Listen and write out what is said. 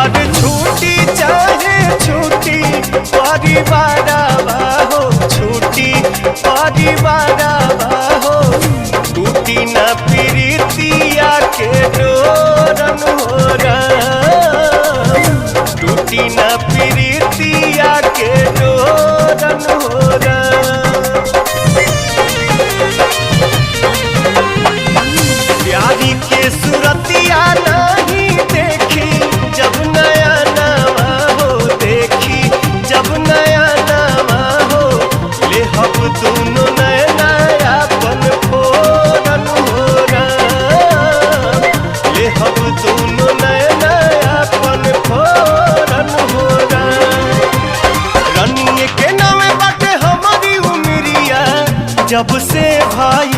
हर छूटी चाहे छूटी परिवार हो, छूटी परिवार हो, टूटी न प्रीतिया के डोरन हो राम, टूटी न प्रीतिया के डोरन हो राम। प्यारी के सूरतिया नहीं देखी जब नया नवा हो, देखी जब नया नवा हो, ले हम दोनों नया अपन फोरन हो राम, ले हम दोनों नया अपन फोरन हो राम। रनिए के नाम बाटे हमारी उमरिया जब से भाई